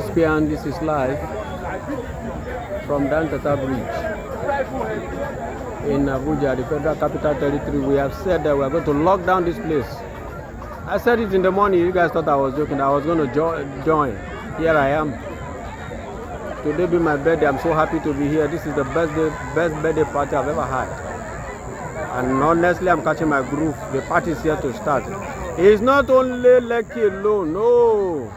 ESPN, this is live from Dantata Bridge in Abuja, the Federal Capital Territory. We have said that we are going to lock down this place. I said it in the morning. You guys thought I was joking. I was going to join. Here I am. Today be my birthday. I'm so happy to be here. This is the best birthday party I've ever had. And honestly, I'm catching my groove. The party is here to start. It's not only Lekki alone. No.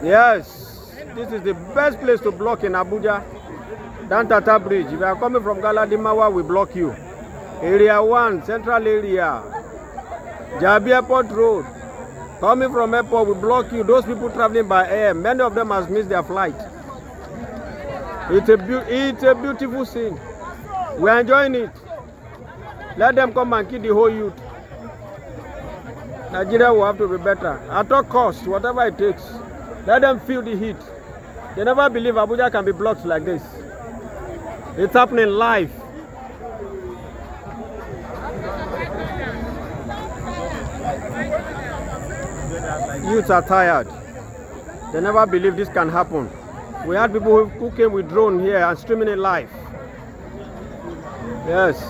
Yes, this is the best place to block in Abuja. Dantata Bridge. If you are coming from Galadimawa, we block you. Area 1, central area. Jabi Airport Road. Coming from airport, we block you. Those people traveling by air, many of them has missed their flight. It's a beautiful scene. We are enjoying it. Let them come and kill the whole youth. Nigeria will have to be better. At all costs, whatever it takes. Let them feel the heat. They never believe Abuja can be blocked like this. It's happening live. Youths are tired. They never believe this can happen. We had people who came with drone here and streaming it live. Yes.